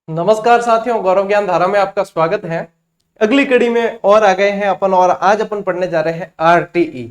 नमस्कार साथियों, गौरव ज्ञान धारा में आपका स्वागत है। अगली कड़ी में और आ गए हैं अपन और आज अपन पढ़ने जा रहे हैं आरटीई।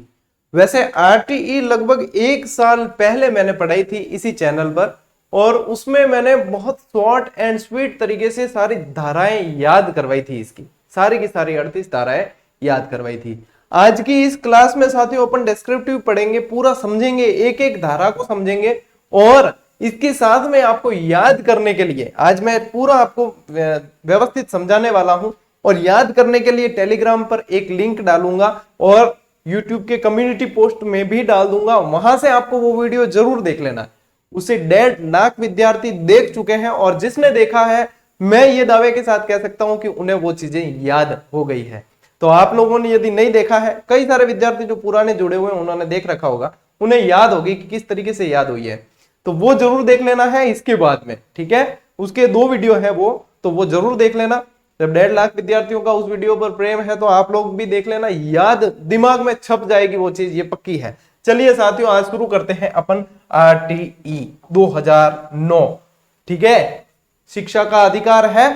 वैसे आरटीई लगभग 1 साल पहले मैंने पढ़ाई थी इसी चैनल पर और उसमें मैंने बहुत शॉर्ट एंड स्वीट तरीके से सारी धाराएं याद करवाई थी। इसकी सारी की सारी 38 धाराएं याद करवाई थी। आज की इस क्लास में साथियों अपन डिस्क्रिप्टिव पढ़ेंगे, पूरा समझेंगे, एक एक धारा को समझेंगे और इसके साथ में आपको याद करने के लिए आज मैं पूरा आपको व्यवस्थित समझाने वाला हूं और याद करने के लिए टेलीग्राम पर एक लिंक डालूंगा और यूट्यूब के कम्युनिटी पोस्ट में भी डाल दूंगा। वहां से आपको वो वीडियो जरूर देख लेना। उसे 1.5 लाख विद्यार्थी देख चुके हैं और जिसने देखा है मैं ये दावे के साथ कह सकता हूं कि उन्हें वो चीजें याद हो गई है। तो आप लोगों ने यदि नहीं देखा है, कई सारे विद्यार्थी जो पुराने जुड़े हुए हैं उन्होंने देख रखा होगा, उन्हें याद होगी कि किस तरीके से याद हुई है। तो वो जरूर देख लेना है इसके बाद में, ठीक है। उसके 2 वीडियो है तो वो जरूर देख लेना। जब 1.5 लाख विद्यार्थियों का उस वीडियो पर प्रेम है तो आप लोग भी देख लेना, याद दिमाग में छप जाएगी वो चीज, ये पक्की है। चलिए साथियों, आज शुरू करते हैं अपन आरटीई 2009, ठीक है। शिक्षा का अधिकार है।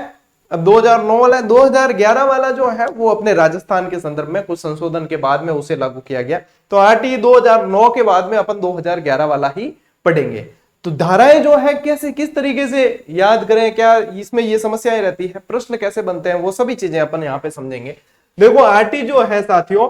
अब 2009 वाला, 2011 वाला जो है वो अपने राजस्थान के संदर्भ में कुछ संशोधन के बाद में उसे लागू किया गया। तो आरटीई 2009 के बाद में अपन 2011 वाला ही पढ़ेंगे। तो धाराएं जो है कैसे, किस तरीके से याद करें, क्या इसमें ये समस्याएं रहती है, प्रश्न कैसे बनते हैं, वो सभी चीजें अपन यहाँ पे समझेंगे। देखो आरटी जो है साथियों,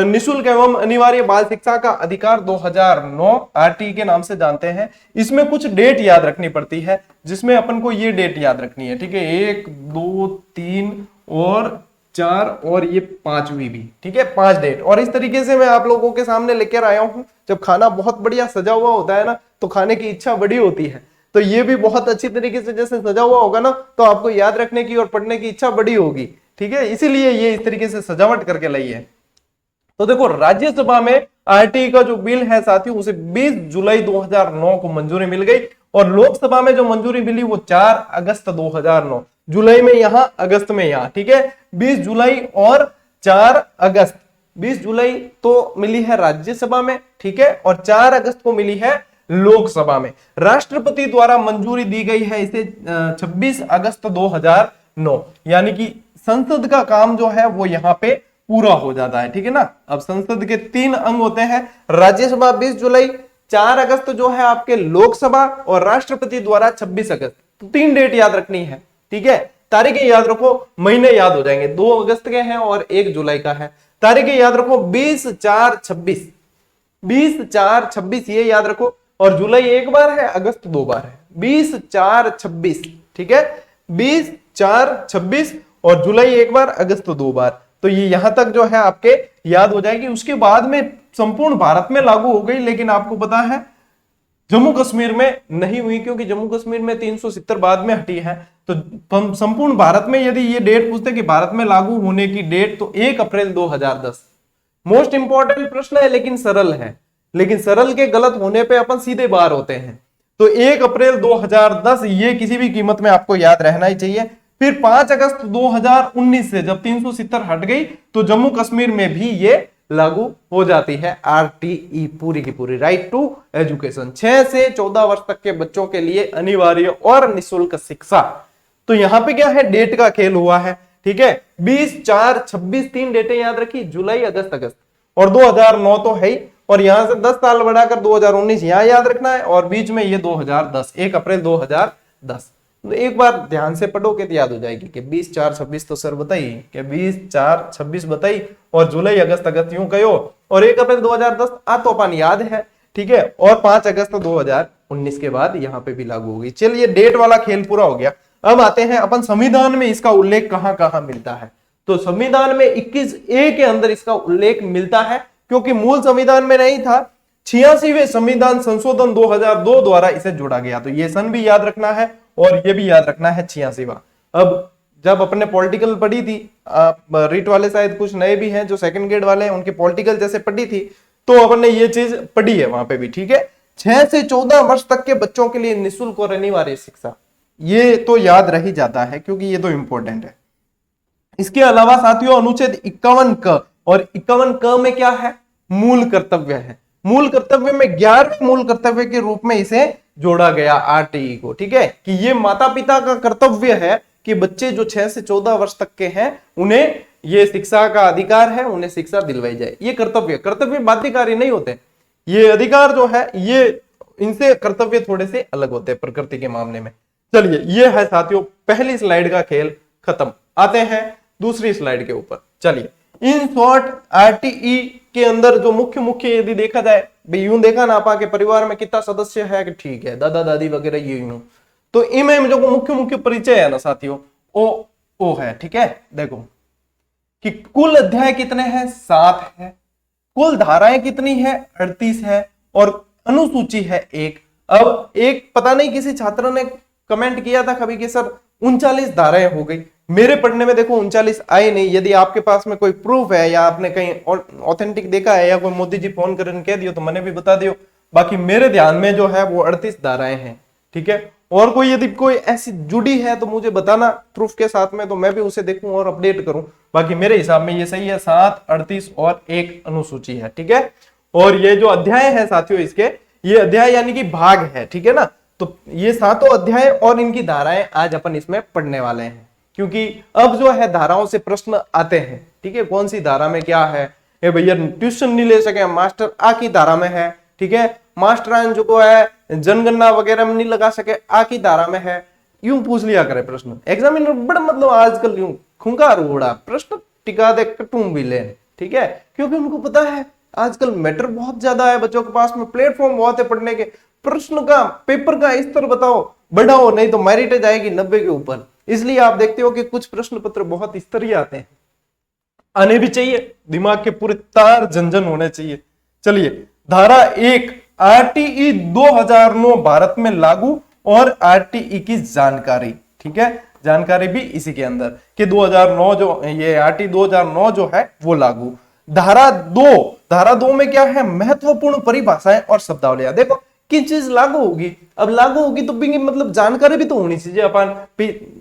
निशुल्क एवं अनिवार्य बाल शिक्षा का अधिकार 2009 आरटी के नाम से जानते हैं। इसमें कुछ डेट याद रखनी पड़ती है, जिसमें अपन को ये डेट याद रखनी है, ठीक है। 1, 2, 3 और 4 और ये 5वीं भी, ठीक है। 5 डेट। और इस तरीके से मैं आप लोगों के सामने लेकर आया हूं। जब खाना बहुत बढ़िया सजा हुआ होता है ना, तो खाने की इच्छा बड़ी होती है। तो ये भी बहुत अच्छी तरीके से जैसे सजा हुआ होगा ना, तो आपको याद रखने की और पढ़ने की इच्छा बड़ी होगी, ठीक है। इसीलिए ये इस तरीके से सजावट करके लाई है। तो देखो, राज्यसभा में आरटीई का जो बिल है साथियों, उसे 20 जुलाई 2009 को मंजूरी मिल गई और लोकसभा में जो मंजूरी मिली वो 4 अगस्त 2009। जुलाई में यहां, अगस्त में यहां, ठीक है। 20 जुलाई और 4 अगस्त। 20 जुलाई तो मिली है राज्यसभा में, ठीक है, और 4 अगस्त को मिली है लोकसभा में। राष्ट्रपति द्वारा मंजूरी दी गई है इसे 26 अगस्त 2009। यानी कि संसद का काम जो है वो यहां पे पूरा हो जाता है, ठीक है ना। अब संसद के 3 अंग होते हैं, राज्यसभा 20 जुलाई, 4 अगस्त जो है आपके लोकसभा और राष्ट्रपति द्वारा 26 अगस्त। तो 3 डेट याद रखनी है, ठीक है। तारीखें याद रखो, महीने याद हो जाएंगे। 2 अगस्त के हैं और 1 जुलाई का है। तारीखें याद रखो, 20, 4, 26, 20, 4, 26 ये याद रखो। और जुलाई एक बार है, अगस्त 2 बार है। 20, 4, 26, ठीक है। 20, 4, 26 और जुलाई एक बार, अगस्त 2 बार। तो ये यहां तक जो है आपके याद हो जाएगी। उसके बाद में संपूर्ण भारत में लागू हो गई, लेकिन आपको पता है जम्मू कश्मीर में नहीं हुई, क्योंकि जम्मू कश्मीर में 370 बाद में हटी है। तो संपूर्ण भारत में यदि ये डेट पूछते कि भारत में लागू होने की डेट, तो 1 अप्रैल 2010। मोस्ट इंपॉर्टेंट प्रश्न है, लेकिन सरल है। लेकिन सरल के गलत होने पे अपन सीधे बाहर होते हैं। तो 1 अप्रैल 2010 ये किसी भी कीमत में आपको याद रहना ही चाहिए। फिर 5 अगस्त 2019 से जब 370 हट गई, तो जम्मू कश्मीर में भी ये लागू हो जाती है आरटीई पूरी की पूरी, राइट टू एजुकेशन। 6 से 14 वर्ष तक के बच्चों के लिए अनिवार्य और निःशुल्क शिक्षा। तो यहां पे क्या है, डेट का खेल हुआ है, ठीक है। 20, 4, 26 3 डेटें याद रखी, जुलाई, अगस्त, अगस्त। और 2009 तो है ही, और यहां से 10 साल बढ़ाकर 2019 यहां याद रखना है, और बीच में ये 2010, 1 अप्रैल 2010। तो एक बार ध्यान से पढ़ोगे तो याद हो जाएगी कि 20, 4, 26 तो सर बताइए कि 20, 4, 26 बताई, और जुलाई, अगस्त, अगस्त यूं कहो, और 1 अप्रैल 2010 आ तो अपन याद है, ठीक है। और 5 अगस्त 2019 के बाद यहां पे भी लागू होगी। चलिए, डेट वाला खेल पूरा हो गया। अब आते हैं अपन संविधान में इसका उल्लेख कहां कहां मिलता है। तो संविधान में 21A के अंदर इसका उल्लेख मिलता है, क्योंकि मूल संविधान में नहीं था। 86वें संविधान संशोधन 2002 द्वारा इसे जोड़ा गया। तो ये सन भी याद रखना है और ये भी याद रखना है, 86वां। अब जब अपने पॉलिटिकल पढ़ी थी, रीट वाले शायद कुछ नए भी हैं जो सेकंड ग्रेड वाले हैं, उनकी पॉलिटिकल जैसे पढ़ी थी, तो अपन ने ये चीज पढ़ी है वहां पे भी, ठीक है। 6 से 14 वर्ष तक के बच्चों के लिए निःशुल्क और अनिवार्य शिक्षा, ये तो याद रह ही जाता है, क्योंकि ये तो इंपॉर्टेंट है। इसके अलावा साथियों, अनुच्छेद 51 क, और 51 क में क्या है, मूल कर्तव्य है। मूल कर्तव्य में 11वें मूल कर्तव्य के रूप में इसे जोड़ा गया आरटीई को, ठीक है, कि ये माता पिता का कर्तव्य है कि बच्चे जो 6 से 14 वर्ष तक के हैं उन्हें ये शिक्षा का अधिकार है, उन्हें शिक्षा दिलवाई जाए। ये कर्तव्य बाध्यकारी नहीं होते, ये अधिकार जो है ये इनसे कर्तव्य थोड़े से अलग होते हैं प्रकृति के मामले में। चलिए, ये है साथियों पहली स्लाइड का खेल खत्म। आते हैं दूसरी स्लाइड के ऊपर। चलिए, इन शॉर्ट आरटीई के अंदर जो मुख्य यदि देखा जाए, भाई यूं देखा ना आपा के परिवार में कितना सदस्य है कि ठीक है दादा दादी वगैरह ये यूं, तो इनमें जो मुख्य परिचय है ना साथियों ओ है, ठीक है। देखो कि कुल अध्याय कितने हैं, 7 है, कुल धाराएं कितनी है, 38 है, और अनुसूची है 1। अब एक पता नहीं किसी छात्र ने कमेंट किया था कभी कि सर 39 धाराएं हो गई। मेरे पढ़ने में देखो 39 आए नहीं। यदि आपके पास में कोई प्रूफ है या आपने कहीं ऑथेंटिक देखा है या कोई मोदी जी फोन करके कह दियो तो मैंने भी बता दियो। बाकी मेरे ध्यान में जो है वो 38 धाराएं हैं, ठीक है। और कोई यदि कोई ऐसी जुड़ी है तो मुझे बताना प्रूफ के साथ में, तो मैं भी उसे देखूं और अपडेट करूं। बाकी मेरे हिसाब में ये सही है, 7, 38 और 1 अनुसूची है, ठीक है। और ये जो अध्याय है साथियों इसके, ये अध्याय यानी कि भाग है, ठीक है ना। तो ये 7 अध्याय और इनकी धाराएं आज अपन इसमें पढ़ने वाले हैं, क्योंकि अब जो है धाराओं से प्रश्न आते हैं, ठीक है। कौन सी धारा में क्या है, ये भैया ट्यूशन नहीं ले सके, मास्टर आ की धारा में है, ठीक है। मास्टरान जो है जनगणना वगैरह में नहीं लगा सके, आ की धारा में है, यूं पूछ लिया करे प्रश्न। एग्जामिनर बड़ा मतलब आजकल यूं खुंकार उड़ा प्रश्न टिका दे कटूम भी ले, ठीक है, क्योंकि उनको पता है आजकल मैटर बहुत ज्यादा है, बच्चों के पास में प्लेटफॉर्म बहुत है पढ़ने के। प्रश्न का पेपर का स्तर बताओ, बढ़ाओ, नहीं तो मेरिट जाएगी 90 के ऊपर। इसलिए आप देखते हो कि कुछ प्रश्न पत्र बहुत स्तरीय आते हैं, आने भी चाहिए, दिमाग के पूरे तार झंझन होने चाहिए। चलिए, धारा 1 आरटीई 2009 भारत में लागू और आरटीई की जानकारी, ठीक है, जानकारी भी इसी के अंदर कि 2009 जो ये आरटीई 2009 जो है वो लागू। धारा 2 में क्या है, महत्वपूर्ण परिभाषाएं और शब्दावलियां। देखो किन चीज लागू होगी, अब लागू होगी तो भी मतलब जानकारी भी तो होनी चाहिए अपन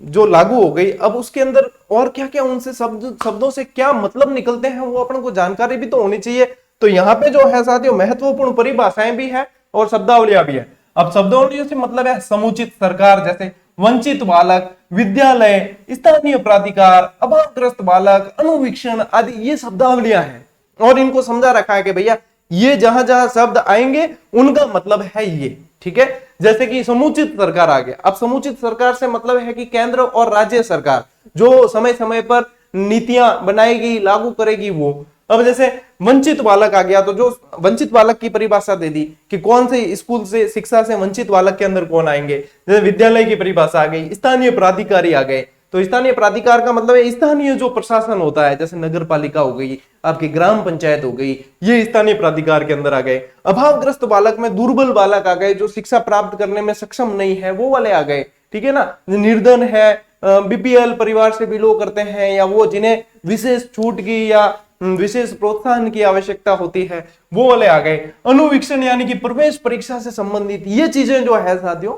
जो लागू हो गई, अब उसके अंदर और क्या क्या उनसे शब्दों से क्या मतलब निकलते हैं वो अपन को जानकारी भी तो होनी चाहिए। तो यहाँ पे जो है साथियों महत्वपूर्ण परिभाषाएं भी है और शब्दावलियां भी है। अब शब्दावलियों से मतलब है समुचित सरकार, जैसे वंचित बालक, विद्यालय, स्थानीय प्राधिकार, अभावग्रस्त बालक, अनुवीक्षण आदि, ये शब्दावलियां हैं और इनको समझा रखा है कि भैया ये जहां जहां शब्द आएंगे उनका मतलब है ये, ठीक है। जैसे कि समुचित सरकार आ गया। अब समुचित सरकार से मतलब है कि केंद्र और राज्य सरकार जो समय समय पर नीतियां बनाएगी, लागू करेगी वो। अब जैसे वंचित बालक आ गया, तो जो वंचित बालक की परिभाषा दे दी कि कौन से स्कूल से शिक्षा से वंचित बालक के अंदर कौन आएंगे। जैसे विद्यालय की परिभाषा आ गई, स्थानीय प्राधिकारी आ गए, तो स्थानीय प्राधिकार का मतलब है स्थानीय जो प्रशासन होता है, जैसे नगर पालिका हो गई, आपकी ग्राम पंचायत हो गई, ये स्थानीय प्राधिकार के अंदर आ गए। अभावग्रस्त बालक में दुर्बल बालक आ गए, जो शिक्षा प्राप्त करने में सक्षम नहीं है, वो वाले आ गए, ठीक है ना। निर्धन है, बीपीएल परिवार से बिलोंग करते हैं, या वो जिन्हें विशेष छूट की या विशेष प्रोत्साहन की आवश्यकता होती है, वो वाले आ गए। अनुवीक्षण यानी कि प्रवेश परीक्षा से संबंधित ये चीजें जो है साथियों,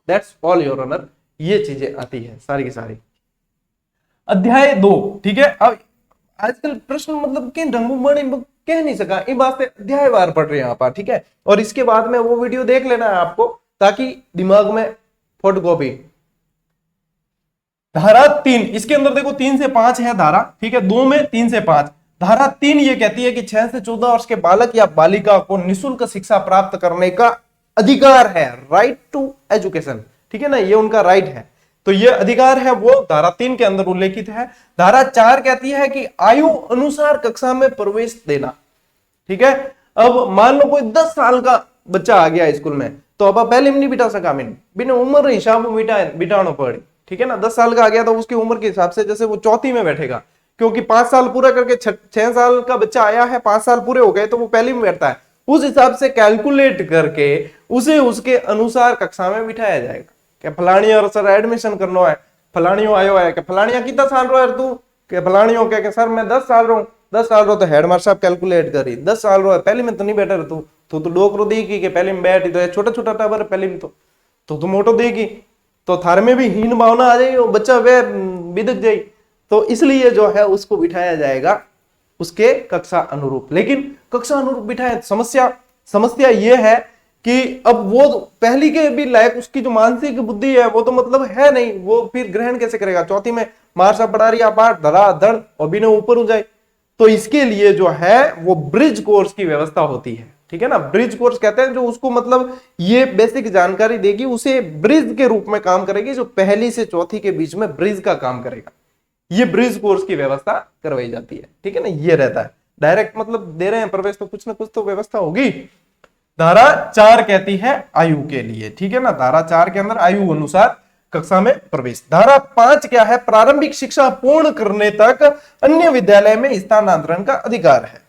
दैट्स ऑल योर ऑनर, ये चीजें आती है सारी की सारी। अध्याय 2, ठीक है। अब आजकल प्रश्न मतलब के रंगूमणि कह नहीं सका, इन बात से अध्यायवार पढ़ रहे हैं आप, ठीक है। और इसके बाद में वो वीडियो देख लेना है आपको, ताकि दिमाग में फोटोकॉपी। धारा 3, इसके अंदर देखो 3 से 5 है धारा, ठीक है। 2 में 3 से 5। धारा 3 ये कहती है कि 6 से 14 वर्ष के बालक या बालिका को निःशुल्क शिक्षा प्राप्त करने का अधिकार है, राइट टू एजुकेशन, ठीक है ना, ये उनका राइट है। तो ये अधिकार है वो धारा 3 के अंदर उल्लेखित है। धारा 4 कहती है कि आयु अनुसार कक्षा में प्रवेश देना, ठीक है। अब मान लो कोई 10 साल का बच्चा आ गया स्कूल में, तो अब पहले नहीं बिठा सका, मैंने बिना उम्र हिसाब में बिठाना पड़े, ठीक है ना। 10 साल का आ गया तो उसकी उम्र के हिसाब से जैसे वो चौथी में बैठेगा, क्योंकि 5 साल पूरा करके 6 साल का बच्चा आया है, 5 साल पूरे हो गए तो वो पहली में बैठता है। उस हिसाब से कैलकुलेट करके उसे उसके अनुसार कक्षा में बिठाया जाएगा। क्या फलानी और सर एडमिशन करना है, फलानियों आयो है कि फलानिया कितना साल रो है तू, के फलानियों के सर मैं 10 साल रो, 10 साल रो, तो हेडमास्टर साहब कैलकुलेट करी 10 साल रो है, पहले में तो नहीं बैठा तू, तो डोकरो देगी कि पहले में बैठी, तो छोटा छोटा टाबर पहले में तो मोटो देगी, तो थार में भी हीन भावना आ जाएगी, बच्चा वे बिदक जाए। तो इसलिए जो है उसको बिठाया जाएगा उसके कक्षा अनुरूप। लेकिन कक्षा अनुरूप बिठाए, समस्या ये है कि अब वो पहली के भी लायक उसकी जो मानसिक बुद्धि है वो तो मतलब है नहीं, वो फिर ग्रहण कैसे करेगा। चौथी में मारसा पढ़ा रही पाठ धरा धड़ और बिना ऊपर हो जाए। तो इसके लिए जो है वो ब्रिज कोर्स की व्यवस्था होती है, ठीक है ना। ब्रिज कोर्स कहते हैं जो उसको मतलब ये बेसिक जानकारी देगी, उसे ब्रिज के रूप में काम करेगी, जो पहली से चौथी के बीच में ब्रिज का काम करेगा। ये ब्रिज कोर्स की व्यवस्था करवाई जाती है, ठीक है ना। ये रहता है डायरेक्ट मतलब दे रहे हैं प्रवेश तो कुछ ना कुछ तो व्यवस्था होगी। धारा 4 कहती है आयु के लिए, ठीक है ना। धारा 4 के अंदर आयु अनुसार कक्षा में प्रवेश। धारा 5 क्या है, प्रारंभिक शिक्षा पूर्ण करने तक अन्य विद्यालय में स्थानांतरण का अधिकार है।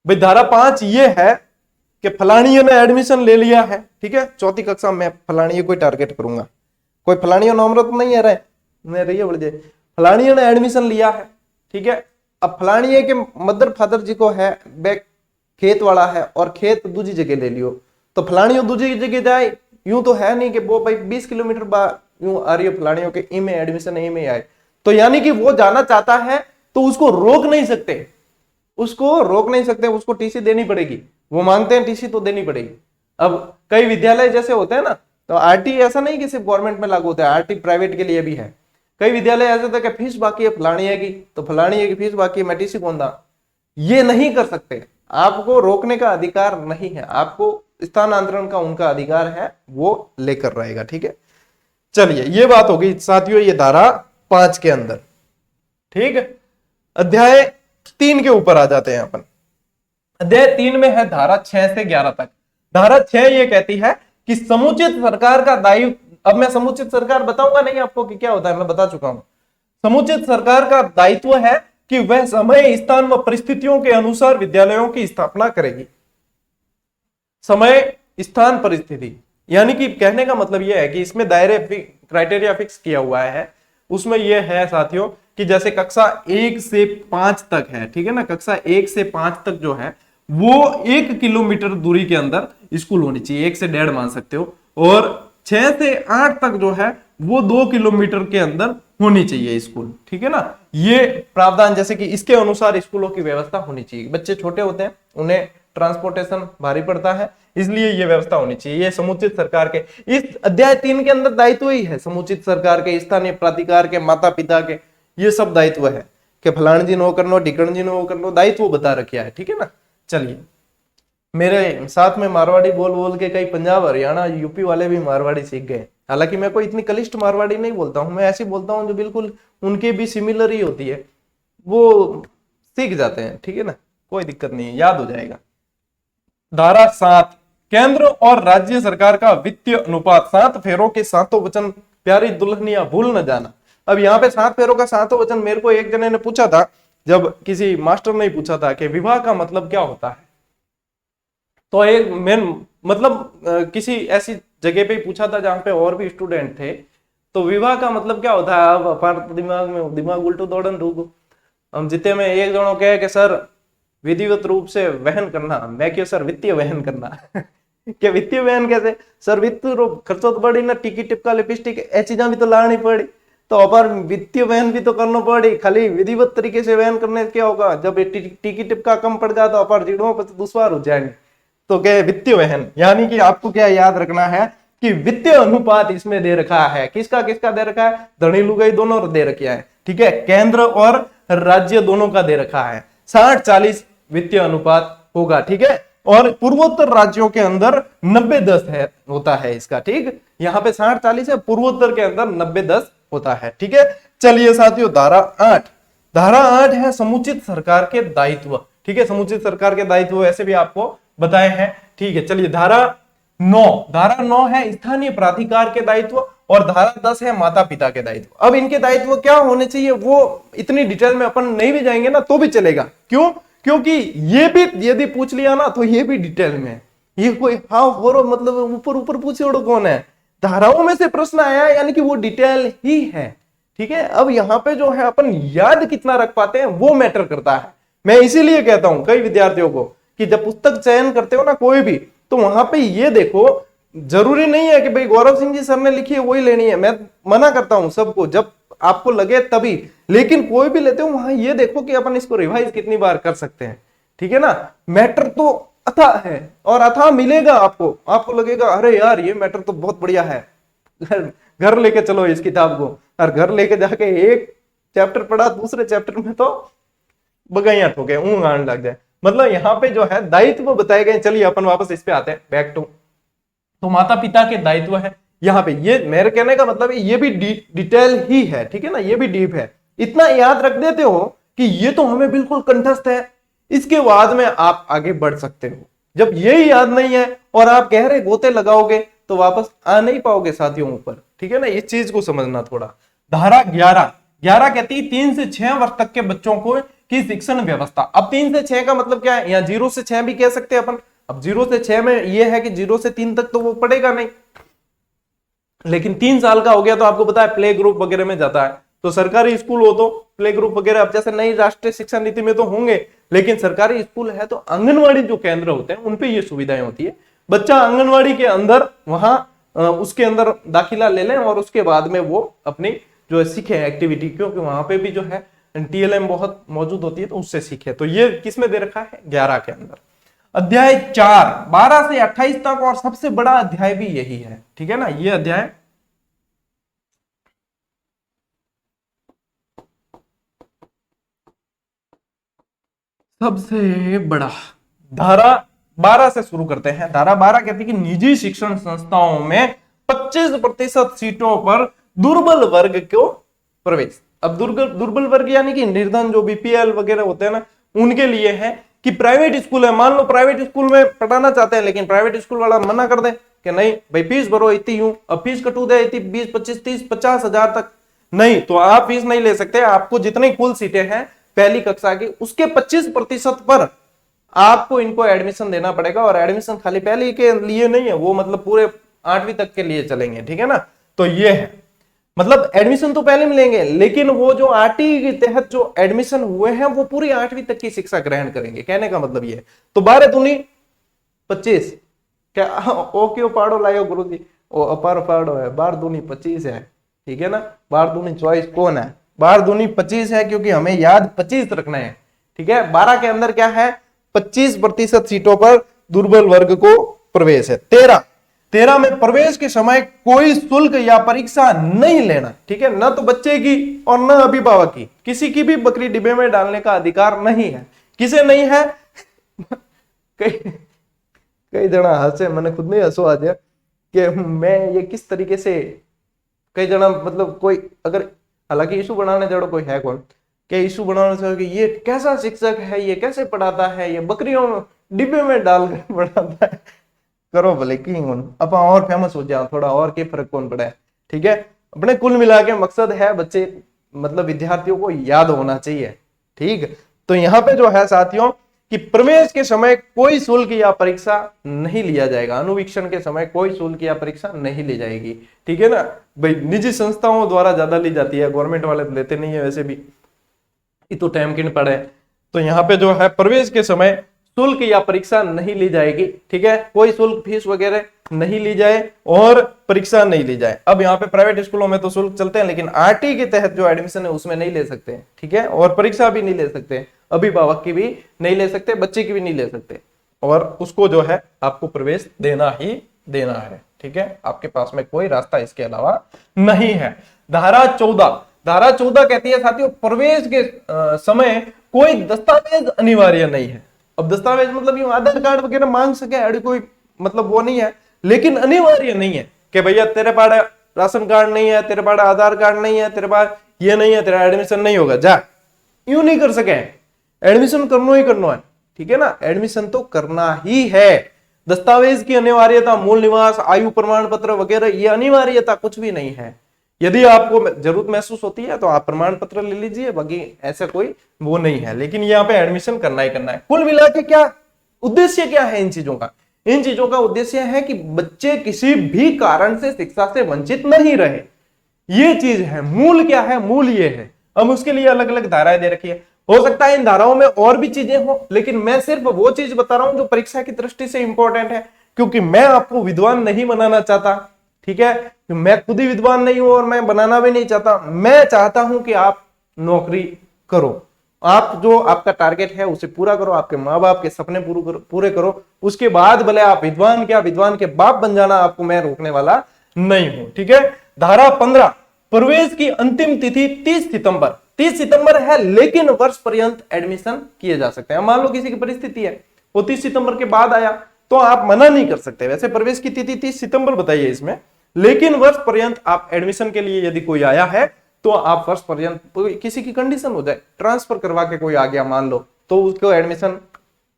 भाई धारा 5 ये है कि फलानियों ने एडमिशन ले लिया है, ठीक है, चौथी कक्षा में फलानियों को टारगेट करूंगा, कोई फलानियों नाम तो नहीं है रहे मैं रही बोल जाए, फलानियों ने एडमिशन लिया है, ठीक है। अब फलानिये के मदर फादर जी को है बैक खेत वाला है और खेत दूसरी जगह ले लियो, तो फलानियों दूसरी जगह जाए, यूं तो है नहीं कि वो भाई 20 किलोमीटर बाद यूं आ रही है फलानियों के ई में एडमिशन ई में आए, तो यानी कि वो जाना चाहता है तो उसको रोक नहीं सकते, उसको टीसी देनी पड़ेगी। वो मांगते हैं टीसी तो देनी पड़ेगी। अब कई विद्यालय जैसे होते हैं ना, तो आरटी ऐसा नहीं कि सिर्फ गवर्नमेंट में लागू होता है, आरटी प्राइवेट के लिए भी है। कई विद्यालय ऐसे होते हैं कि फीस बाकी है फलानिया की, तो फलानिया की फीस बाकी है मैं टीसी कौन दा, ये नहीं कर सकते। आपको रोकने का अधिकार नहीं है, आपको स्थानांतरण का उनका अधिकार है, वो लेकर रहेगा, ठीक है। चलिए ये बात होगी साथियों, ये धारा 5 के अंदर, ठीक है। अध्याय 3 के ऊपर आ जाते हैं अपन। अध्याय 3 में है धारा 6 से 11 तक। धारा 6 ये कहती है कि समुचित सरकार का दायित्व, अब मैं समुचित सरकार बताऊंगा नहीं आपको कि क्या होता है, मैं बता चुका हूं। समुचित सरकार का दायित्व है कि वह समय स्थान व परिस्थितियों के अनुसार विद्यालयों की स्थापना करेगी। समय स्थान परिस्थिति यानी कि कहने का मतलब यह है कि इसमें दायरे क्राइटेरिया फिक्स किया हुआ है। उसमें यह है साथियों कि जैसे कक्षा 1 से 5 तक है, ठीक है ना, कक्षा 1 से 5 तक जो है वो 1 किलोमीटर दूरी के अंदर स्कूल होनी चाहिए, 1 से 1.5 मान सकते हो, और 6 से 8 तक जो है वो 2 किलोमीटर के अंदर होनी चाहिए स्कूल, ठीक है ना। ये प्रावधान जैसे कि इसके अनुसार स्कूलों की व्यवस्था होनी चाहिए। बच्चे छोटे होते हैं, उन्हें ट्रांसपोर्टेशन भारी पड़ता है, इसलिए ये व्यवस्था होनी चाहिए। ये समुचित सरकार के इस अध्याय 3 के अंदर दायित्व ही है, समुचित सरकार के, स्थानीय प्राधिकार के, माता पिता के, ये सब दायित्व है कि फलान जी नो करनो, ढिकण जी नो करनो, दायित्व बता रखा है, ठीक है ना। चलिए मेरे साथ में मारवाड़ी बोल बोल के कई पंजाब हरियाणा यूपी वाले भी मारवाड़ी सीख गए। हालांकि मैं कोई इतनी कलिष्ठ मारवाड़ी नहीं बोलता हूं, मैं ऐसी बोलता हूं जो बिल्कुल उनके भी सिमिलर ही होती है, वो सीख जाते हैं, ठीक है ना, कोई दिक्कत नहीं है, याद हो जाएगा। धारा 7 केंद्र और राज्य सरकार का वित्तीय अनुपात। 7 फेरों के सातों वचन प्यारी दुल्हनिया भूल न जाना। अब यहाँ पे 7 फेरों का सातों वचन मेरे को एक जने ने पूछा था, जब किसी मास्टर ने पूछा था कि विवाह का मतलब क्या होता है, तो एक मैं मतलब किसी ऐसी जगह पे पूछा था जहां पे और भी स्टूडेंट थे, तो विवाह का मतलब क्या होता है। अब अपार दिमाग उल्टो दौड़न रुको, हम जितने में एक जनो कहे कि सर विधिवत रूप से वहन करना, मैं क्यों सर वित्तीय वहन करना क्या वित्तीय वहन कैसे सर, वित्त खर्चो तो पड़ी ना, टिकी टिपका लिपस्टिक ए चीजा भी तो लानी पड़ी, तो अपार वित्तीय वहन भी तो करना पड़ी। खाली विधिवत तरीके से वहन करने से क्या होगा, जब टिकी टिपका कम पड़ जाए तो अपार जीड़ों पर दुश्वार हो जाएंगे। तो क्या वित्तीय वहन, यानी कि आपको क्या याद रखना है कि वित्तीय अनुपात इसमें दे रखा है, किसका किसका दे रखा है, धनी लुगाई दोनों दे रखा है, ठीक है, केंद्र और राज्य दोनों का दे रखा है। 60-40 वित्तीय अनुपात होगा, ठीक है। और पूर्वोत्तर राज्यों के अंदर 90-10 है होता है इसका, ठीक, यहाँ पे 60-40 है, पूर्वोत्तर के अंदर 90-10 होता है, ठीक है। चलिए साथियों धारा 8। धारा 8 है समुचित सरकार के दायित्व, ठीक है, समुचित सरकार के दायित्व ऐसे भी आपको बताए हैं, ठीक है। चलिए धारा 9। धारा 9 है स्थानीय प्राधिकार के दायित्व, और धारा 10 है माता पिता के दायित्व। अब इनके दायित्व क्या होने चाहिए वो इतनी डिटेल में अपन नहीं भी जाएंगे ना तो भी चलेगा, क्यों, क्योंकि ये भी यदि पूछ लिया ना तो ये भी डिटेल में, ये कोई हाँ हो मतलब ऊपर ऊपर पूछे कौन है, धाराओं में से प्रश्न आया यानी कि वो डिटेल ही है, ठीक है। अब यहाँ पे जो है अपन याद कितना रख पाते हैं वो मैटर करता है। मैं इसीलिए कहता हूं कई विद्यार्थियों को कि जब पुस्तक चयन करते हो ना कोई भी, तो वहां पे ये देखो, जरूरी नहीं है कि भाई गौरव सिंह जी सर ने लिखी है वही लेनी है, मैं मना करता हूं सबको, जब आपको लगे तभी, लेकिन कोई भी लेते हो वहां ये देखो कि अपन इसको रिवाइज कितनी बार कर सकते हैं, ठीक है ना। मैटर तो अथाह है और अथाह मिलेगा आपको। आपको लगेगा अरे यार ये मैटर तो बहुत बढ़िया है, घर लेके चलो इस किताब को, और घर लेके जाके एक चैप्टर पढ़ा, दूसरे चैप्टर में तो बगाइयां ठोके, ऊँग आने लग जाए। मतलब यहाँ पे जो है दायित्व बताए गए। चलिए अपन वापस इस पे आते हैं, बैक टू। तो माता पिता के दायित्व है यहाँ पे। ये मेरे कहने का मतलब है ये भी डिटेल ही है, ठीक है ना, ये भी डीप है। इतना याद रख देते हो कि ये तो हमें बिल्कुल कंठस्थ है, इसके बाद में आप आगे बढ़ सकते हो। जब यही याद नहीं है और आप गहरे गोते लगाओगे तो वापस आ नहीं पाओगे साथियों ऊपर, ठीक है ना, इस चीज को समझना थोड़ा। धारा 11 कहती है 3 से 6 वर्ष तक के बच्चों को की शिक्षण व्यवस्था। अब 3 से 6 का मतलब क्या है, यहाँ 0 से 6 भी कह सकते हैं अपन। अब 0 से 6 में यह है कि 0 से 3 तक तो वो पढ़ेगा नहीं, लेकिन 3 साल का हो गया तो आपको पता है प्ले ग्रुप वगैरह में जाता है। तो सरकारी स्कूल हो तो प्ले ग्रुप वगैरह, अब जैसे नई राष्ट्रीय शिक्षा नीति में तो होंगे, लेकिन सरकारी स्कूल है तो आंगनवाड़ी जो केंद्र होते हैं उनपे ये सुविधाएं होती है। बच्चा आंगनवाड़ी के अंदर वहां उसके अंदर दाखिला ले लें और उसके बाद में वो अपनी जो है सीखे एक्टिविटी, क्योंकि वहां पे भी जो है टीएलएम बहुत मौजूद होती है तो उससे सीखे। तो ये किसमें दे रखा है, 11 के अंदर। अध्याय 4 12 से 28 तक, और सबसे बड़ा अध्याय भी यही है, ठीक है ना, ये अध्याय सबसे बड़ा। धारा 12 से शुरू करते हैं। धारा 12 कहती है कि निजी शिक्षण संस्थाओं में 25% सीटों पर दुर्बल वर्ग को प्रवेश। अब दुर्बल वर्ग यानी कि निर्धन, जो बीपीएल वगैरह होते हैं ना, उनके लिए है कि प्राइवेट स्कूल है, मान लो प्राइवेट स्कूल में पढ़ाना चाहते हैं, लेकिन प्राइवेट स्कूल वाला मना कर दे कि नहीं भाई फीस भरो इतनी, हूं अब फीस कटू दे इतनी 20 25 30 50 हजार तक, नहीं तो आप फीस नहीं ले सकते। आपको जितनी कुल सीटें हैं पहली कक्षा की उसके 25% पर आपको इनको एडमिशन देना पड़ेगा। और एडमिशन खाली पहली के लिए नहीं है, वो मतलब पूरे 8वीं तक के लिए चलेंगे, ठीक है ना। तो ये है, मतलब एडमिशन तो पहले मिलेंगे, लेकिन वो जो आरटीई के तहत जो एडमिशन हुए हैं वो पूरी 8वीं तक की शिक्षा ग्रहण करेंगे, कहने का मतलब ये है। तो 12 दूनी 25, क्या ओ क्यों पाड़ो लायो गुरु जी, ओ अपार पाड़ो है, 12 दूनी 25 है, ठीक है ना। 12 दूनी 24 कौन है, 12 दूनी 25 है, क्योंकि हमें याद 25 रखना है, ठीक है। 12 के अंदर क्या है, 25% सीटों पर दुर्बल वर्ग को प्रवेश है। 13 में प्रवेश के समय कोई शुल्क या परीक्षा नहीं लेना, ठीक है, ना तो बच्चे की और ना अभिभावक की, किसी की भी बकरी डिब्बे में डालने का अधिकार नहीं है। किसे नहीं है, कई जना हंसे, मैंने खुद में हंसो आ गया कि मैं ये किस तरीके से, कई जना मतलब कोई अगर, हालांकि इशू बनाने जड़ो कोई है कौन कि इशू बनाने चाहिए कि ये कैसा शिक्षक है, ये कैसे पढ़ाता है, ये बकरियों डिब्बे में डाल कर पढ़ाता है। करो भले की अब और फेमस हो जाओ थोड़ा, और के फर्क कौन पड़ा है, ठीक है। अपने कुल मिला के मकसद है बच्चे मतलब विद्यार्थियों को याद होना चाहिए, ठीक। तो यहाँ पे जो है साथियों कि प्रवेश के समय कोई शुल्क या परीक्षा नहीं लिया जाएगा, अनुवीक्षण के समय कोई शुल्क या परीक्षा नहीं ली जाएगी, ठीक है ना। भाई निजी संस्थाओं द्वारा ज्यादा ली जाती है, गवर्नमेंट वाले लेते नहीं है वैसे भी, ये तो टाइम किन पड़े। तो यहाँ पे जो है प्रवेश के समय शुल्क या परीक्षा नहीं ली जाएगी, ठीक है, कोई शुल्क फीस वगैरह नहीं ली जाए और परीक्षा नहीं ली जाए। अब यहाँ पे प्राइवेट स्कूलों में तो शुल्क चलते हैं, लेकिन आरटी के तहत जो एडमिशन है उसमें नहीं ले सकते, ठीक है, और परीक्षा भी नहीं ले सकते, अभिभावक की भी नहीं ले सकते, बच्चे की भी नहीं ले सकते, और उसको जो है आपको प्रवेश देना ही देना है, ठीक है, आपके पास में कोई रास्ता इसके अलावा नहीं है। धारा 14 कहती है साथियों प्रवेश के समय कोई दस्तावेज अनिवार्य नहीं है। अब दस्तावेज मतलब यूं आधार कार्ड वगैरह मांग सके अड़ी कोई मतलब वो नहीं है, लेकिन अनिवार्य नहीं है कि भैया तेरे पास राशन कार्ड नहीं है, तेरे पास आधार कार्ड नहीं है, तेरे पास ये नहीं है, तेरा एडमिशन नहीं होगा, जा, यूं नहीं कर सके, एडमिशन करना ही करना है, ठीक है ना, एडमिशन तो करना ही है। दस्तावेज की अनिवार्यता, मूल निवास, आयु प्रमाण पत्र वगैरह ये अनिवार्यता कुछ भी नहीं है। यदि आपको जरूरत महसूस होती है तो आप प्रमाण पत्र ले लीजिए, बाकी ऐसा कोई वो नहीं है, लेकिन यहाँ पे एडमिशन करना ही करना है। कुल मिला के क्या उद्देश्य क्या है इन चीजों का, इन चीजों का उद्देश्य है कि बच्चे किसी भी कारण से शिक्षा से वंचित नहीं रहे, ये चीज है। मूल क्या है, मूल ये है। अब उसके लिए अलग अलग धाराएं दे रखी है, हो सकता है इन धाराओं में और भी चीजें हो, लेकिन मैं सिर्फ वो चीज बता रहा हूं जो परीक्षा की दृष्टि से इंपॉर्टेंट है, क्योंकि मैं आपको विद्वान नहीं बनाना चाहता, ठीक है, मैं खुद ही विद्वान नहीं हूं और मैं बनाना भी नहीं चाहता। मैं चाहता हूं कि आप नौकरी करो, आप जो आपका टारगेट है उसे पूरा करो, आपके माँ बाप के सपने पूरे करो। उसके बाद भले आप विद्वान क्या विद्वान के बाप बन जाना, आपको मैं रोकने वाला नहीं हूं। ठीक है। धारा 15, प्रवेश की अंतिम तिथि 30 सितंबर। 30 सितंबर है, लेकिन वर्ष पर्यंत एडमिशन किए जा सकते हैं। मान लो किसी की परिस्थिति है वो 30 सितंबर के बाद आया तो आप मना नहीं कर सकते। वैसे प्रवेश की तिथि 30 सितंबर बताइए इसमें, लेकिन वर्ष पर्यंत आप एडमिशन के लिए यदि कोई आया है तो आप वर्ष पर्यंत, किसी की कंडीशन हो जाए ट्रांसफर करवा के कोई आ गया मान लो, तो उसको एडमिशन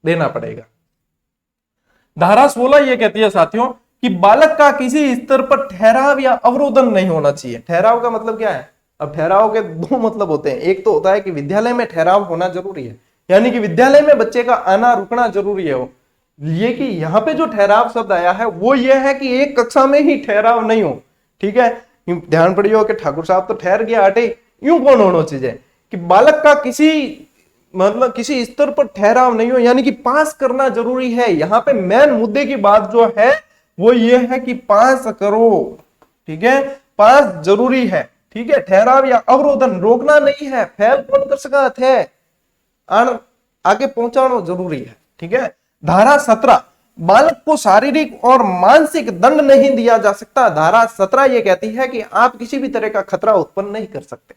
देना पड़ेगा। धारा 16 ये कहती है साथियों कि बालक का किसी स्तर पर ठहराव या अवरोधन नहीं होना चाहिए। ठहराव का मतलब क्या है? अब ठहराव के दो मतलब होते हैं। एक तो होता है कि विद्यालय में ठहराव होना जरूरी है, यानी कि विद्यालय में बच्चे का आना रुकना जरूरी है। हो ये कि यहाँ पे जो ठहराव शब्द आया है वो ये है कि एक कक्षा में ही ठहराव नहीं हो। ठीक है, ध्यान पड़ियो कि ठाकुर साहब तो ठहर गया हटे, यूं कौन होना चाहिए कि बालक का किसी स्तर पर ठहराव नहीं हो, यानी कि पास करना जरूरी है। यहाँ पे मेन मुद्दे की बात जो है वो ये है कि पास करो। ठीक है, पास जरूरी है। ठीक है, ठहराव या अवरोधन रोकना नहीं है। फेल कौन कर सका थे, आगे पहुंचाना जरूरी है। ठीक है। धारा 17, बालक को शारीरिक और मानसिक दंड नहीं दिया जा सकता। धारा 17 यह कहती है कि आप किसी भी तरह का खतरा उत्पन्न नहीं कर सकते।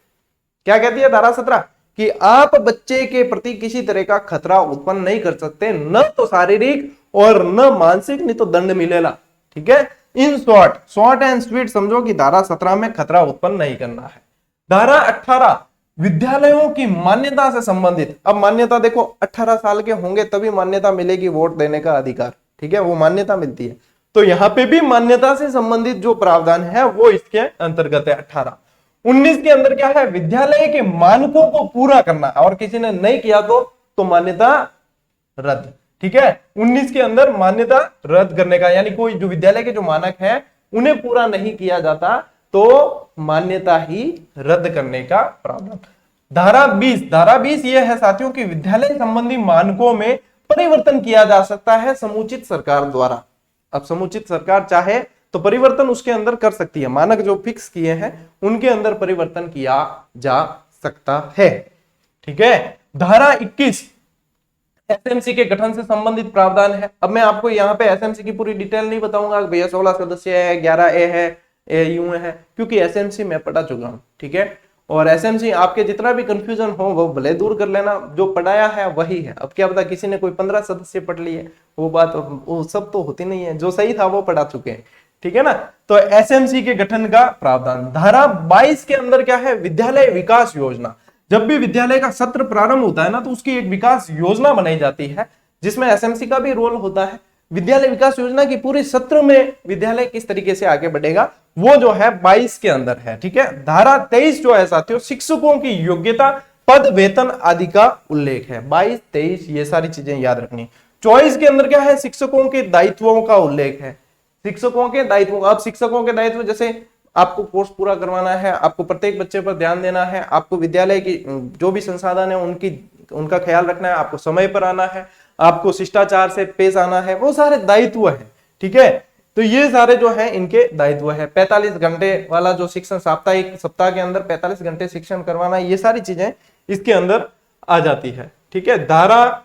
क्या कहती है धारा 17? कि आप बच्चे के प्रति किसी तरह का खतरा उत्पन्न नहीं कर सकते, न तो शारीरिक और न मानसिक, नहीं तो दंड मिलेगा। ठीक है, इन शॉर्ट एंड स्वीट समझो कि धारा 17 में खतरा उत्पन्न नहीं करना है। धारा 18, विद्यालयों की मान्यता से संबंधित। अब मान्यता देखो, 18 साल के होंगे तभी मान्यता मिलेगी वोट देने का अधिकार। ठीक है, वो मान्यता मिलती है। तो यहां पे भी मान्यता से संबंधित जो प्रावधान है वो इसके अंतर्गत है। 18 19 के अंदर क्या है? विद्यालय के मानकों को पूरा करना, और किसी ने नहीं किया तो मान्यता रद्द। ठीक है, 19 के अंदर मान्यता रद्द करने का, यानी कोई जो विद्यालय के जो मानक है उन्हें पूरा नहीं किया जाता तो मान्यता ही रद्द करने का प्रावधान। धारा 20 यह है साथियों कि विद्यालय संबंधी मानकों में परिवर्तन किया जा सकता है समुचित सरकार द्वारा। अब समुचित सरकार चाहे तो परिवर्तन उसके अंदर कर सकती है। मानक जो फिक्स किए हैं उनके अंदर परिवर्तन किया जा सकता है। ठीक है। धारा 21 एसएमसी के गठन से संबंधित प्रावधान है। अब मैं आपको यहाँ पे एसएमसी की पूरी डिटेल नहीं बताऊंगा भैया 16 सदस्य है, 11A है, यूं है, क्योंकि एसएमसी मैं पढ़ा चुका हूं। ठीक है, और एसएमसी आपके जितना भी कंफ्यूजन हो वो भले दूर कर लेना, जो पढ़ाया है वही है। अब क्या पता किसी ने कोई 15 सदस्य पढ़ लिए, वो बात वो सब तो होती नहीं है। जो सही था वो पढ़ा चुके हैं। ठीक है ना। तो एसएमसी के गठन का प्रावधान। धारा 22 के अंदर क्या है? विद्यालय विकास योजना। जब भी विद्यालय का सत्र प्रारंभ होता है ना, तो उसकी एक विकास योजना बनाई जाती है जिसमें एसएमसी का भी रोल होता है। विद्यालय विकास योजना की पूरे सत्र में विद्यालय किस तरीके से आगे बढ़ेगा वो जो है 22 के अंदर है। ठीक है। धारा 23 जो है साथियों, शिक्षकों की योग्यता, पद, वेतन आदि का उल्लेख है। 22, 23 ये सारी चीजें याद रखनी। 24 के अंदर क्या है? शिक्षकों के दायित्वों का उल्लेख है। शिक्षकों के दायित्व। अब शिक्षकों के दायित्व जैसे आपको कोर्स पूरा करवाना है, आपको प्रत्येक बच्चे पर ध्यान देना है, आपको विद्यालय की जो भी संसाधन है उनका ख्याल रखना है, आपको समय पर आना है, आपको शिष्टाचार से पेश आना है, वो सारे दायित्व है। ठीक है, तो ये सारे जो है इनके दायित्व है। 45 घंटे वाला जो शिक्षण सप्ताह के अंदर 45 घंटे शिक्षण करवाना, ये सारी चीजें इसके अंदर आ जाती है। ठीक है। धारा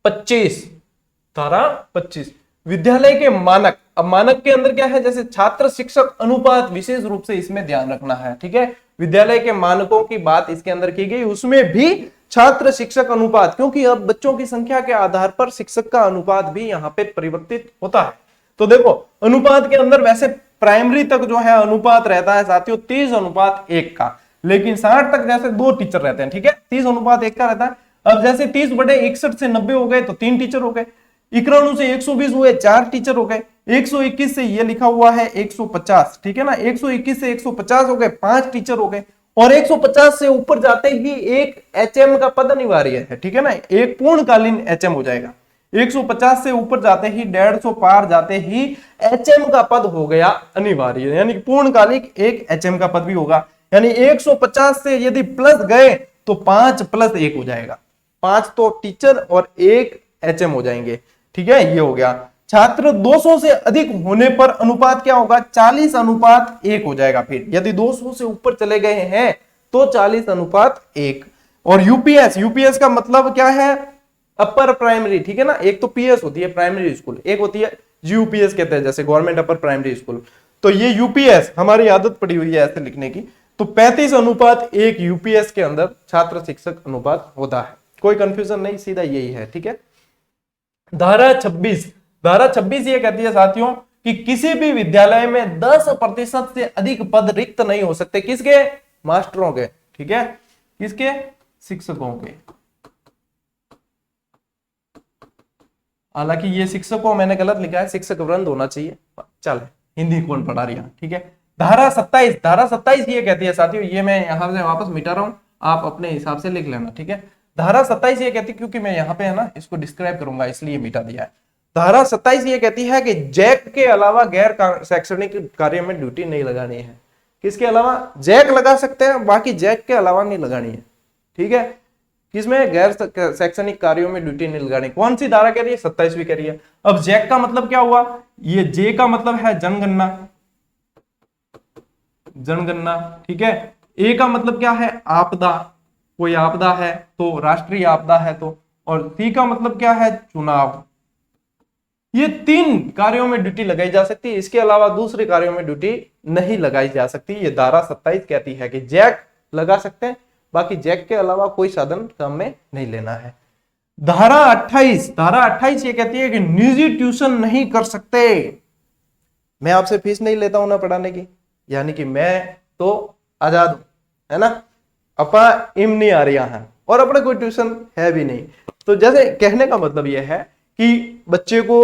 25 विद्यालय के मानक। अब मानक के अंदर क्या है? जैसे छात्र शिक्षक अनुपात विशेष रूप से इसमें ध्यान रखना है। ठीक है, विद्यालय के मानकों की बात इसके अंदर की गई, उसमें भी छात्र शिक्षक अनुपात, क्योंकि अब बच्चों की संख्या के आधार पर शिक्षक का अनुपात भी यहाँ पे परिवर्तित होता है। तो देखो अनुपात के अंदर वैसे प्राइमरी तक जो है अनुपात रहता है साथियों 30:1 का, लेकिन 60 तक जैसे 2 टीचर रहते हैं। ठीक है, 30:1 का रहता है। अब जैसे 30/61 से 90 हो गए तो 3 टीचर हो गए, 91 से 120 हुए 4 टीचर हो गए, 121 से ये लिखा हुआ है 150। ठीक है ना, 121 से 150 हो गए, 5 टीचर हो गए, और 150 से ऊपर जाते ही एक एचएम का पद अनिवार्य है। ठीक है ना, एक पूर्णकालीन एचएम हो जाएगा। 150 से ऊपर जाते ही 150 पार जाते ही एचएम का पद हो गया अनिवार्य, यानी पूर्णकालिक एक एचएम का पद भी होगा। यानी 150 से यदि प्लस गए तो 5 + 1 हो जाएगा, 5 तो टीचर और 1 एचएम हो जाएंगे। ठीक है, ये हो गया। छात्र 200 से अधिक होने पर अनुपात क्या होगा? 40:1 हो जाएगा। फिर यदि 200 से ऊपर चले गए हैं तो 40:1। और यूपीएस, यूपीएस का मतलब क्या है? अपर प्राइमरी, ठीक है ना। एक तो पीएस होती है प्राइमरी स्कूल, एक होती है यूपीएस कहते हैं जैसे गवर्नमेंट अपर प्राइमरी स्कूल। तो ये यूपीएस हमारी आदत पड़ी हुई है ऐसे लिखने की। तो 35:1 यूपीएस के अंदर छात्र शिक्षक अनुपात होता है। कोई कंफ्यूजन नहीं, सीधा यही है, ठीक है। धारा 26, धारा 26 ये कहती है साथियों कि किसी भी विद्यालय में 10% से अधिक पद रिक्त नहीं हो सकते। किसके? मास्टरों के, ठीक है। किसके? शिक्षकों के। हालांकि ये शिक्षकों मैंने गलत लिखा है, शिक्षक वृंद होना चाहिए। चल, हिंदी कौन पढ़ा रही है, ठीक है। धारा 27, धारा 27 ये कहती है साथियों, ये मैं यहां से वापस मिटा रहा हूं, आप अपने हिसाब से लिख लेना, ठीक है। धारा 27 ये कहती है, क्योंकि मैं यहाँ पे है ना इसको डिस्क्राइब करूंगा इसलिए मिटा दिया है। धारा 27 ये कहती है कि जैक के अलावा गैर शैक्षणिक कार्य में ड्यूटी नहीं लगानी है। किसके अलावा? जैक लगा सकते हैं, बाकी जैक के अलावा नहीं लगानी है, ठीक है। किसमें? गैर शैक्षणिक कार्यों में ड्यूटी नहीं लगानी। कौन सी धारा कह रही है? 27वीं कह रही है। अब जैक का मतलब क्या हुआ? ये जे का मतलब है जनगणना, जनगणना, ठीक है। ए का मतलब क्या है? आपदा, कोई आपदा है तो, राष्ट्रीय आपदा है तो। और सी का मतलब क्या है? चुनाव। ये 3 कार्यों में ड्यूटी लगाई जा सकती है, इसके अलावा दूसरे कार्यों में ड्यूटी नहीं लगाई जा सकती। ये धारा 27 कहती है कि जैक लगा सकते हैं, बाकी जैक के अलावा कोई साधन काम में नहीं लेना है। धारा 28, धारा 28 ये कहती है कि निजी ट्यूशन नहीं कर सकते। मैं आपसे फीस नहीं लेता हूं ना पढ़ाने की, यानी कि मैं तो आजाद हूं, है ना। अपा इम नहीं आ रहा है और अपने कोई ट्यूशन है भी नहीं। तो जैसे कहने का मतलब यह है कि बच्चे को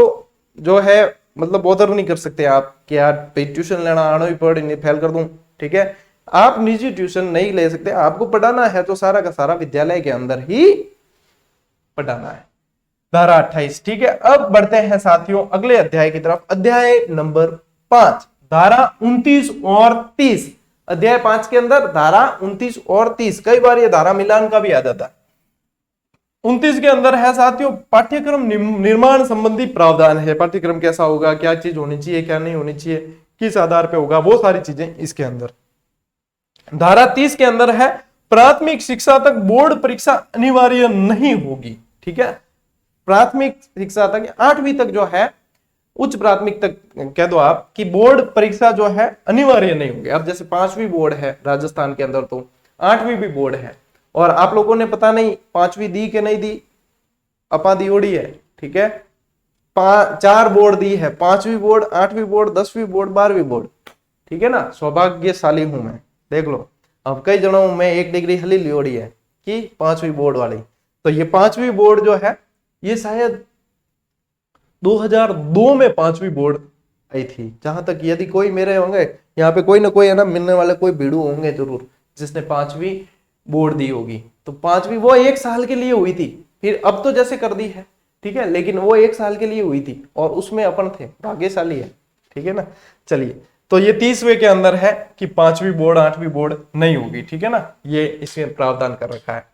जो है मतलब बॉदर नहीं कर सकते आप कि यार ट्यूशन लेना आना ही पढ़ नहीं फेल कर दूं, ठीक है। आप निजी ट्यूशन नहीं ले सकते, आपको पढ़ाना है तो सारा का सारा विद्यालय के अंदर ही पढ़ाना है। धारा 28, ठीक है। अब बढ़ते हैं साथियों अगले अध्याय की तरफ, अध्याय नंबर 5, धारा 29 और 30। अध्याय 5 के अंदर धारा 29 और 30, कई बार ये धारा मिलान का भी आ जाता है। 29 के अंदर है साथियों पाठ्यक्रम निर्माण संबंधी प्रावधान है। पाठ्यक्रम कैसा होगा, क्या चीज होनी चाहिए, क्या नहीं होनी चाहिए, किस आधार पे होगा, वो सारी चीजें इसके अंदर। धारा 30 के अंदर है प्राथमिक शिक्षा तक बोर्ड परीक्षा अनिवार्य नहीं होगी, ठीक है। प्राथमिक शिक्षा तक 8वीं तक जो है, उच्च प्राथमिक तक कह दो आप कि बोर्ड परीक्षा जो है अनिवार्य नहीं होगी। अब जैसे 5वीं बोर्ड है राजस्थान के अंदर, तो 8वीं भी बोर्ड है। और आप लोगों ने पता नहीं 5वीं दी कि नहीं दी, अपा दी ओड़ी है, ठीक है। 4 बोर्ड दी है, 5वीं बोर्ड, 8वीं बोर्ड, 10वीं बोर्ड, 12वीं बोर्ड, ठीक है ना। सौभाग्यशाली हूं मैं, देख लो। अब कई जनों में 1 डिग्री हली लियोड़ी है कि 5वीं बोर्ड वाली। तो ये 5वीं बोर्ड जो है ये शायद 2002 में 5वीं बोर्ड आई थी, जहां तक यदि कोई मेरे होंगे यहाँ पे कोई ना कोई है ना मिलने वाले कोई भीड़ू होंगे जरूर जिसने 5वीं बोर्ड दी होगी। तो 5वीं वो 1 साल के लिए हुई थी, फिर अब तो जैसे कर दी है, ठीक है, लेकिन वो 1 साल के लिए हुई थी और उसमें अपन थे, भाग्यशाली है, ठीक है ना। चलिए, तो ये 30वें के अंदर है कि 5वीं बोर्ड 8वीं बोर्ड नहीं होगी, ठीक है ना, ये इसमें प्रावधान कर रखा है।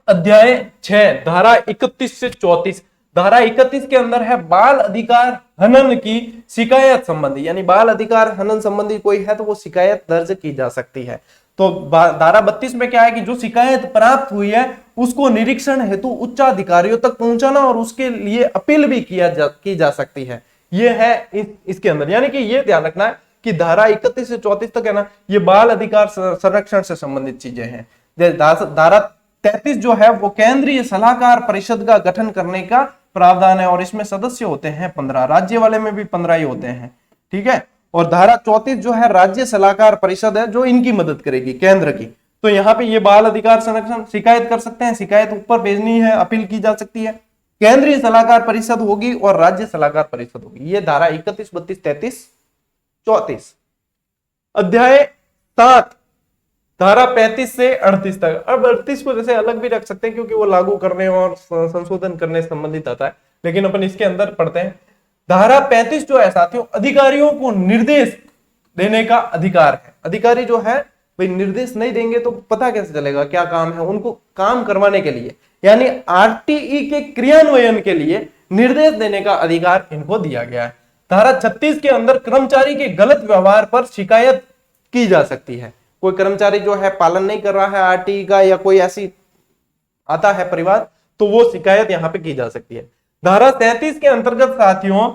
अध्याय 6 धारा 31 से 34। धारा 31 के अंदर है बाल अधिकार हनन की शिकायत संबंधी, यानी बाल अधिकार हनन संबंधी कोई है तो वो शिकायत दर्ज की जा सकती है। तो धारा 32 में क्या है कि जो शिकायत प्राप्त हुई है उसको निरीक्षण हेतु उच्च अधिकारियों तक पहुंचाना और उसके लिए अपील भी की जा सकती है। ये है इसके अंदर, यानी कि ये ध्यान रखना है कि धारा 31 से 34 तक है ना, ये बाल अधिकार संरक्षण से संबंधित चीजें हैं। धारा 33 जो है वो केंद्रीय सलाहकार परिषद का गठन करने का प्रावधान है और इसमें सदस्य होते हैं 15, राज्य वाले में भी 15 ही होते हैं, ठीक है। और धारा 34 जो है राज्य सलाहकार परिषद है जो इनकी मदद करेगी केंद्र की। तो यहाँ पे ये बाल अधिकार संरक्षण शिकायत कर सकते हैं, शिकायत ऊपर भेजनी है, अपील की जा सकती है, केंद्रीय सलाहकार परिषद होगी और राज्य सलाहकार परिषद होगी। ये धारा 31, 32, 33, 34। अध्याय 7 धारा 35 से 38 तक। अब 38 को जैसे अलग भी रख सकते हैं क्योंकि वो लागू करने और संशोधन करने से संबंधित आता है, लेकिन अपन इसके अंदर पढ़ते हैं। धारा 35 जो है साथियों अधिकारियों को निर्देश देने का अधिकार है। अधिकारी जो है भाई निर्देश नहीं देंगे तो पता कैसे चलेगा क्या काम है, उनको काम करवाने के लिए यानी आरटीई के क्रियान्वयन के लिए निर्देश देने का अधिकार इनको दिया गया है। धारा 36 के अंदर कर्मचारी के गलत व्यवहार पर शिकायत की जा सकती है। कोई कर्मचारी जो है पालन नहीं कर रहा है आरटीई का, या कोई ऐसी आता है परिवार, तो वो शिकायत यहाँ पे की जा सकती है। धारा 33 के अंतर्गत साथियों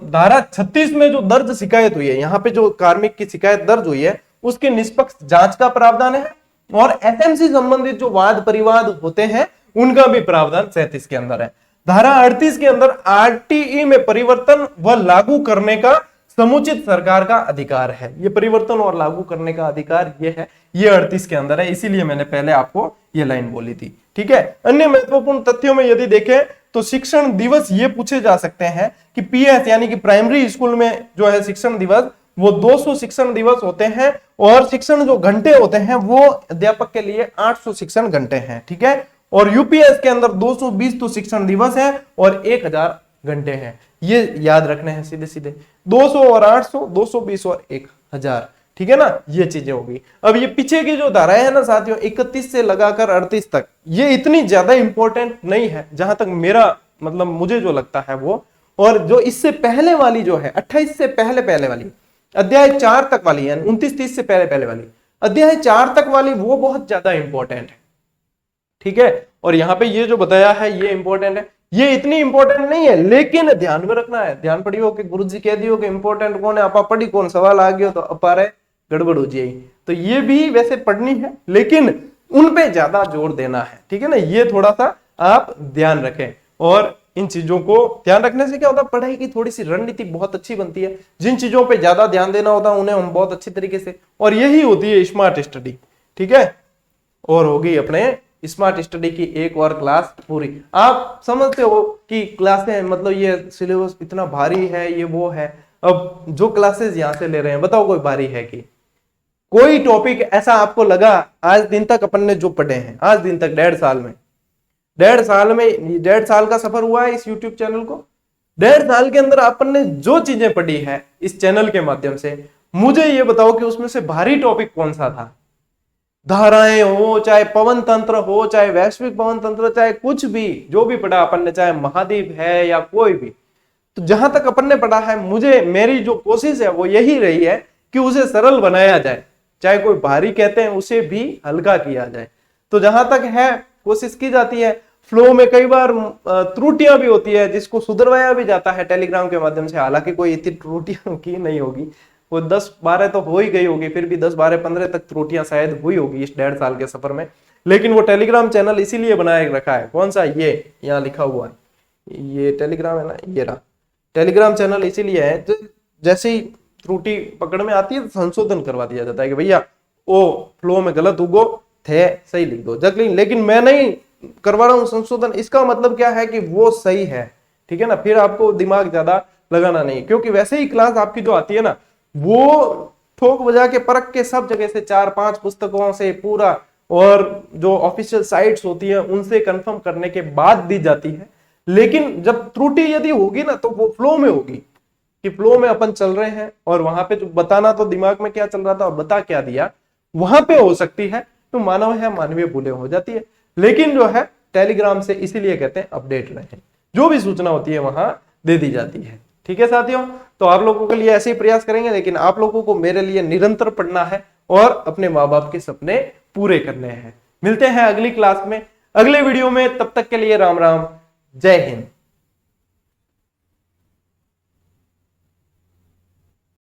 धारा 36 में जो दर्ज शिकायत हुई है, यहाँ पे जो कार्मिक की शिकायत दर्ज हुई है उसके निष्पक्ष जांच का प्रावधान है, और एफएमसी संबंधित जो वाद परिवाद होते हैं उनका भी प्रावधान 37 के अंदर है। धारा 38 के अंदर आरटीई में परिवर्तन व लागू करने का समुचित सरकार का अधिकार है। ये परिवर्तन और लागू करने का अधिकार ये है, ये 38 के अंदर है, इसीलिए मैंने पहले आपको ये लाइन बोली थी। ठीक है। अन्य महत्वपूर्ण तथ्यों में यदि देखें तो शिक्षण दिवस ये पूछे जा सकते हैं कि पीएस यानी कि प्राइमरी स्कूल में जो है शिक्षण दिवस वो 200 शिक्षण दिवस होते हैं, और शिक्षण जो घंटे होते हैं वो अध्यापक के लिए 800 शिक्षण घंटे हैं। ठीक है। और यूपीएस के अंदर 220 तो शिक्षण दिवस है और 1000 घंटे हैं। ये याद रखने हैं सीधे सीधे, 200 और 800, 220 और 1000। ठीक है ना, ये चीजें होगी। अब ये पीछे की जो धाराएं है ना साथियों, 31 से लगाकर 38 तक, ये इतनी ज्यादा इंपॉर्टेंट नहीं है जहां तक मेरा मतलब मुझे जो लगता है वो। और जो इससे पहले वाली जो है 28 से पहले वाली, अध्याय 4 तक वाली, यानी 29-30 से पहले वाली, अध्याय 4 तक वाली, वो बहुत ज्यादा इंपॉर्टेंट है। ठीक है। और यहाँ पे ये जो बताया है ये इंपॉर्टेंट है, ये इतनी इंपॉर्टेंट नहीं है लेकिन ध्यान में रखना है। ध्यान पड़ी हो कि गुरुजी कह दियो कि इंपॉर्टेंट कौन है, अपा पढ़ी कौन, सवाल आ गया तो अपारे गड़बड़ हो जाएगी। तो ये भी वैसे पढ़नी है लेकिन उन पे ज्यादा जोर देना है। ठीक है ना, ये थोड़ा सा आप ध्यान रखें। और इन चीजों को ध्यान रखने से क्या होता है, पढ़ाई की थोड़ी सी रणनीति बहुत अच्छी बनती है। जिन चीजों पे ज्यादा ध्यान देना होता है उन्हें हम बहुत अच्छी तरीके से, और यही होती है स्मार्ट स्टडी। ठीक है। और होगी अपने स्मार्ट स्टडी की एक और क्लास पूरी। आप समझते हो कि क्लासें मतलब ये सिलेबस इतना भारी है, ये वो है। अब जो क्लासेस यहां से ले रहे हैं, बताओ कोई भारी है कि कोई टॉपिक ऐसा आपको लगा आज दिन तक अपन ने जो पढ़े हैं, आज दिन तक 1.5 साल में, 1.5 साल का सफर हुआ है इस यूट्यूब चैनल को, 1.5 साल के अंदर अपन ने जो चीजें पढ़ी है इस चैनल के माध्यम से, मुझे ये बताओ कि उसमें से भारी टॉपिक कौन सा था। धाराएं हो, चाहे पवन तंत्र हो, चाहे वैश्विक पवन तंत्र, चाहे कुछ भी जो भी पढ़ा अपन ने, चाहे महाद्वीप है या कोई भी, तो जहां तक अपन ने पढ़ा है, मुझे मेरी जो कोशिश है वो यही रही है कि उसे सरल बनाया जाए, चाहे कोई भारी कहते हैं उसे भी हल्का किया जाए। तो जहां तक है कोशिश की जाती है। फ्लो में कई बार त्रुटियां भी होती है जिसको सुधरवाया भी जाता है टेलीग्राम के माध्यम से, हालांकि कोई इतनी त्रुटियां की नहीं होगी, वो 10-12 तो हो ही गई होगी, फिर भी 10-12-15 तक त्रुटियां शायद हुई होगी इस 1.5 साल के सफर में। लेकिन वो टेलीग्राम चैनल इसीलिए बनाए रखा है, कौन सा, ये यहाँ लिखा हुआ है, ये टेलीग्राम है ना, ये रहा टेलीग्राम चैनल, इसीलिए है तो जैसे ही त्रुटि पकड़ में आती है तो संशोधन करवा दिया जाता है कि भैया वो फ्लो में गलत उगो थे, सही लिख दो। लेकिन मैं नहीं करवा रहा हूं संशोधन, इसका मतलब क्या है कि वो सही है। ठीक है ना, फिर आपको दिमाग ज्यादा लगाना नहीं, क्योंकि वैसे ही क्लास आपकी जो आती है ना, वो ठोक बजा के परख के सब जगह से 4-5 पुस्तकों से पूरा, और जो ऑफिशियल साइट्स होती है उनसे कंफर्म करने के बाद दी जाती है। लेकिन जब त्रुटि यदि होगी ना तो वो फ्लो में होगी, कि फ्लो में अपन चल रहे हैं और वहां पे जो बताना तो दिमाग में क्या चल रहा था और बता क्या दिया, वहां पे हो सकती है, तो मानव है, मानवीय भूलें हो जाती है। लेकिन जो है टेलीग्राम से इसीलिए कहते हैं अपडेट रहे, जो भी सूचना होती है वहां दे दी जाती है। ठीक है साथियों, तो आप लोगों के लिए ऐसे ही प्रयास करेंगे, लेकिन आप लोगों को मेरे लिए निरंतर पढ़ना है और अपने माँ बाप के सपने पूरे करने हैं। मिलते हैं अगली क्लास में, अगले वीडियो में, तब तक के लिए राम राम, जय हिंद।